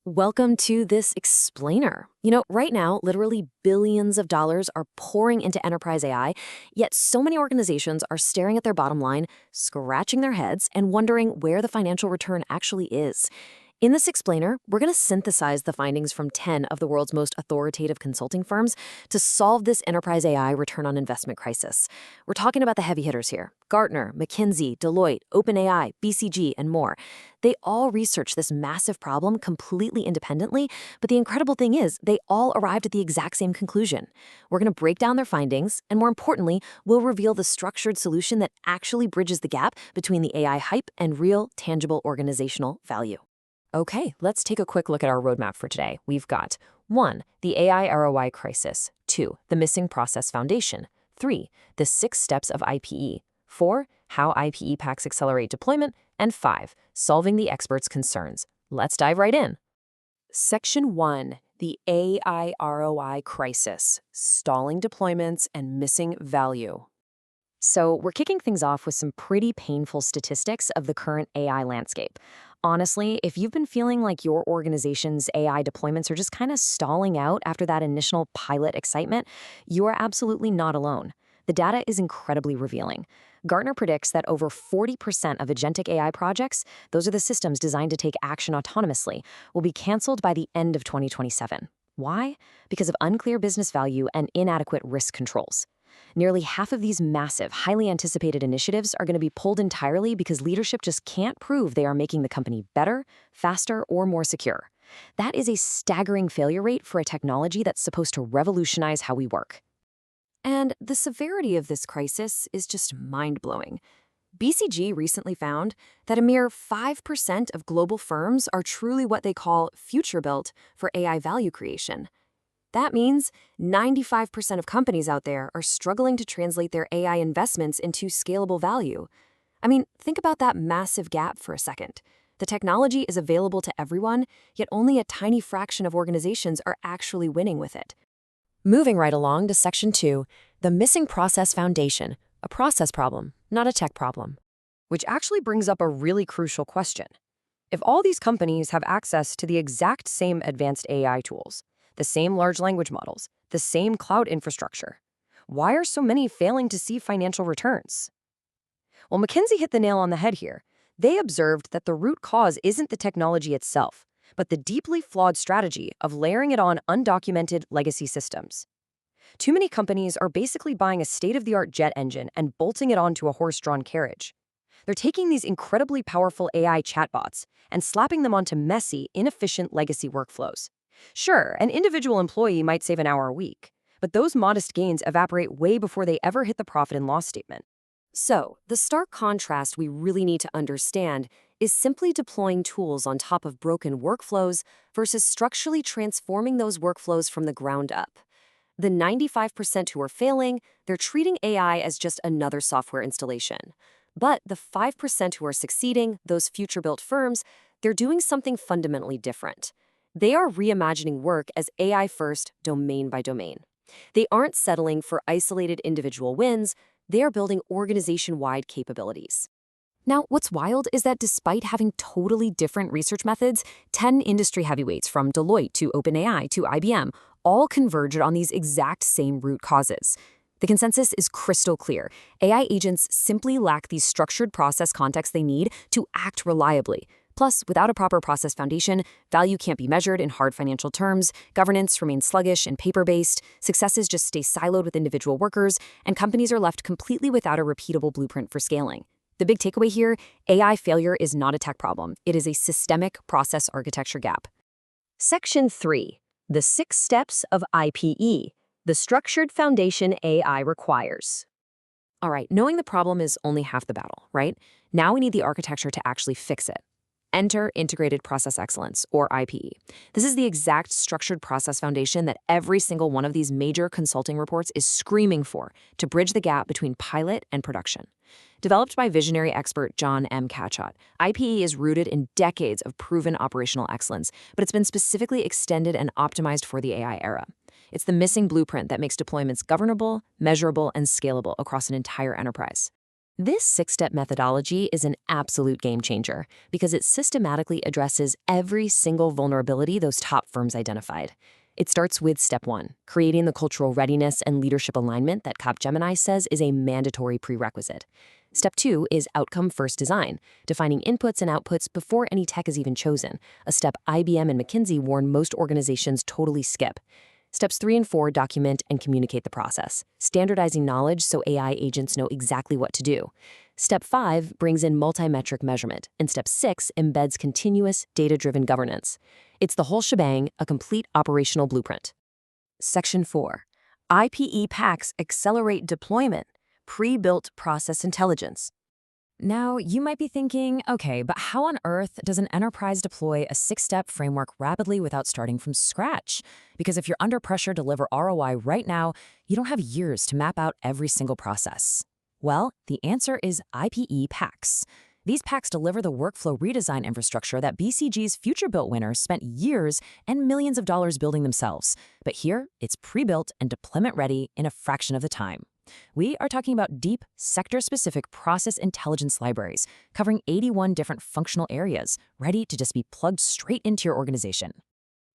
Welcome to this explainer. Right now, literally billions of dollars are pouring into enterprise AI, yet so many organizations are staring at their bottom line, scratching their heads, and wondering where the financial return actually is. In this explainer, we're going to synthesize the findings from 10 of the world's most authoritative consulting firms to solve this enterprise AI return on investment crisis. We're talking about the heavy hitters here: Gartner, McKinsey, Deloitte, OpenAI, BCG, and more. They all researched this massive problem completely independently, but the incredible thing is they all arrived at the exact same conclusion. We're going to break down their findings, and more importantly, we'll reveal the structured solution that actually bridges the gap between the AI hype and real, tangible organizational value. Okay, let's take a quick look at our roadmap for today. We've got 1. The AI ROI crisis. 2. The missing process foundation. 3. The 6 steps of IPE. 4. How IPE packs accelerate deployment. And 5. Solving the experts' concerns. Let's dive right in. Section 1. The AI ROI crisis. Stalling deployments and missing value. So we're kicking things off with some pretty painful statistics of the current AI landscape. Honestly, if you've been feeling like your organization's AI deployments are just kind of stalling out after that initial pilot excitement, you are absolutely not alone. The data is incredibly revealing. Gartner predicts that over 40% of agentic AI projects, those are the systems designed to take action autonomously, will be canceled by the end of 2027. Why? Because of unclear business value and inadequate risk controls. Nearly half of these massive, highly anticipated initiatives are going to be pulled entirely because leadership just can't prove they are making the company better, faster, or more secure. That is a staggering failure rate for a technology that's supposed to revolutionize how we work. And the severity of this crisis is just mind-blowing. BCG recently found that a mere 5% of global firms are truly what they call future-built for AI value creation. That means 95% of companies out there are struggling to translate their AI investments into scalable value. I mean, think about that massive gap for a second. The technology is available to everyone, yet only a tiny fraction of organizations are actually winning with it. Moving right along to Section 2, the missing process foundation, a process problem, not a tech problem. Which actually brings up a really crucial question. If all these companies have access to the exact same advanced AI tools, the same large language models, the same cloud infrastructure, why are so many failing to see financial returns? Well, McKinsey hit the nail on the head here. They observed that the root cause isn't the technology itself, but the deeply flawed strategy of layering it on undocumented legacy systems. Too many companies are basically buying a state-of-the-art jet engine and bolting it onto a horse-drawn carriage. They're taking these incredibly powerful AI chatbots and slapping them onto messy, inefficient legacy workflows. Sure, an individual employee might save an hour a week, but those modest gains evaporate way before they ever hit the profit and loss statement. So, the stark contrast we really need to understand is simply deploying tools on top of broken workflows versus structurally transforming those workflows from the ground up. The 95% who are failing, they're treating AI as just another software installation. But the 5% who are succeeding, those future-built firms, they're doing something fundamentally different. They are reimagining work as AI-first, domain by domain. They aren't settling for isolated individual wins, they are building organization-wide capabilities. Now, what's wild is that despite having totally different research methods, 10 industry heavyweights from Deloitte to OpenAI to IBM all converged on these exact same root causes. The consensus is crystal clear. AI agents simply lack the structured process context they need to act reliably. Plus, without a proper process foundation, value can't be measured in hard financial terms, governance remains sluggish and paper-based, successes just stay siloed with individual workers, and companies are left completely without a repeatable blueprint for scaling. The big takeaway here: AI failure is not a tech problem. It is a systemic process architecture gap. Section 3. The 6 steps of IPE, the structured foundation AI requires. All right, knowing the problem is only half the battle, right? Now we need the architecture to actually fix it. Enter Integrated Process Excellence, or IPE. This is the exact structured process foundation that every single one of these major consulting reports is screaming for to bridge the gap between pilot and production. Developed by visionary expert John M. Catchot, IPE is rooted in decades of proven operational excellence, but it's been specifically extended and optimized for the AI era. It's the missing blueprint that makes deployments governable, measurable, and scalable across an entire enterprise. This six-step methodology is an absolute game changer because it systematically addresses every single vulnerability those top firms identified. It starts with step one, creating the cultural readiness and leadership alignment that Capgemini says is a mandatory prerequisite. Step two is outcome-first design, defining inputs and outputs before any tech is even chosen, a step IBM and McKinsey warn most organizations totally skip. Steps 3 and 4 document and communicate the process, standardizing knowledge so AI agents know exactly what to do. Step 5 brings in multi-metric measurement, and Step 6 embeds continuous, data-driven governance. It's the whole shebang, a complete operational blueprint. Section 4. IPE packs accelerate deployment, pre-built process intelligence. Now, you might be thinking, okay, but how on earth does an enterprise deploy a six-step framework rapidly without starting from scratch? Because if you're under pressure to deliver ROI right now, you don't have years to map out every single process. Well, the answer is IPE packs. These packs deliver the workflow redesign infrastructure that BCG's future-built winners spent years and millions of dollars building themselves. But here, it's pre-built and deployment-ready in a fraction of the time. We are talking about deep, sector-specific process intelligence libraries covering 81 different functional areas, ready to just be plugged straight into your organization.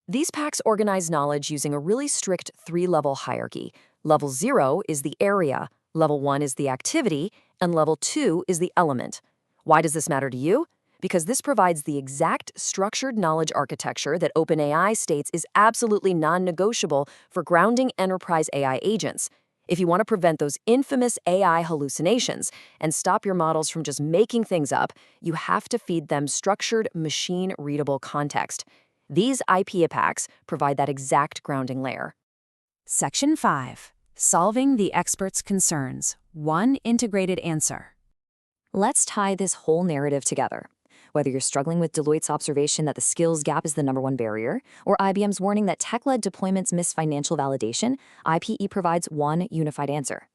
These packs organize knowledge using a really strict three-level hierarchy. Level 0 is the area, Level 1 is the activity, and Level 2 is the element. Why does this matter to you? Because this provides the exact structured knowledge architecture that OpenAI states is absolutely non-negotiable for grounding enterprise AI agents. If you want to prevent those infamous AI hallucinations and stop your models from just making things up, you have to feed them structured, machine-readable context. These IPE packs provide that exact grounding layer. Section 5. Solving the expert's concerns. One integrated answer. Let's tie this whole narrative together. Whether you're struggling with Deloitte's observation that the skills gap is the #1 barrier, or IBM's warning that tech-led deployments miss financial validation, IPE provides one unified answer.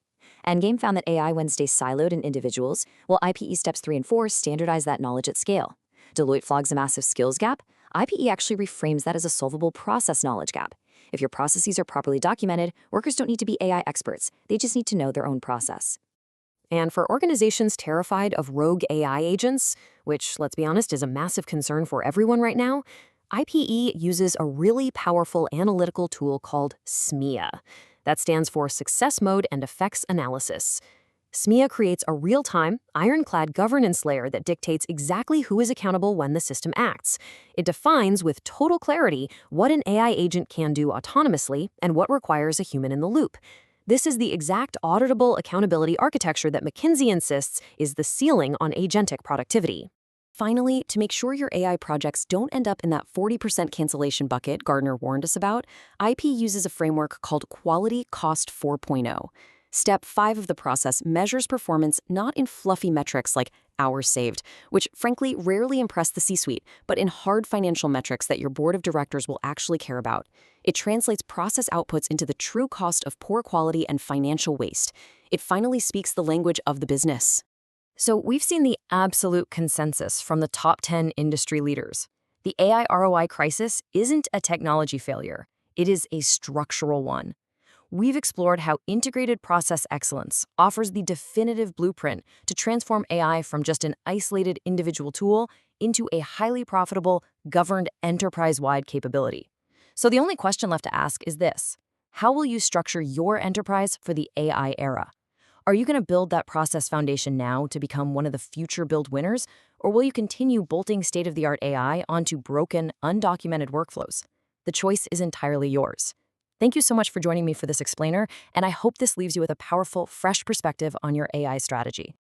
ENDGAME found that AI Wednesday siloed in individuals, while IPE steps 3 and 4 standardize that knowledge at scale. Deloitte flags a massive skills gap. IPE actually reframes that as a solvable process knowledge gap. If your processes are properly documented, workers don't need to be AI experts. They just need to know their own process. And for organizations terrified of rogue AI agents, which, let's be honest, is a massive concern for everyone right now, IPE uses a really powerful analytical tool called SMEA. That stands for Success Mode and Effects Analysis. SMEA creates a real-time, ironclad governance layer that dictates exactly who is accountable when the system acts. It defines with total clarity what an AI agent can do autonomously and what requires a human in the loop. This is the exact auditable accountability architecture that McKinsey insists is the ceiling on agentic productivity. Finally, to make sure your AI projects don't end up in that 40% cancellation bucket Gartner warned us about, IP uses a framework called Quality Cost 4.0. Step 5 of the process measures performance not in fluffy metrics like hours saved, which frankly rarely impress the C-suite, but in hard financial metrics that your board of directors will actually care about. It translates process outputs into the true cost of poor quality and financial waste. It finally speaks the language of the business. So we've seen the absolute consensus from the top 10 industry leaders. The AI ROI crisis isn't a technology failure. It is a structural one. We've explored how integrated process excellence offers the definitive blueprint to transform AI from just an isolated individual tool into a highly profitable, governed enterprise-wide capability. So the only question left to ask is this: how will you structure your enterprise for the AI era? Are you going to build that process foundation now to become one of the future build winners, or will you continue bolting state-of-the-art AI onto broken, undocumented workflows? The choice is entirely yours. Thank you so much for joining me for this explainer, and I hope this leaves you with a powerful, fresh perspective on your AI strategy.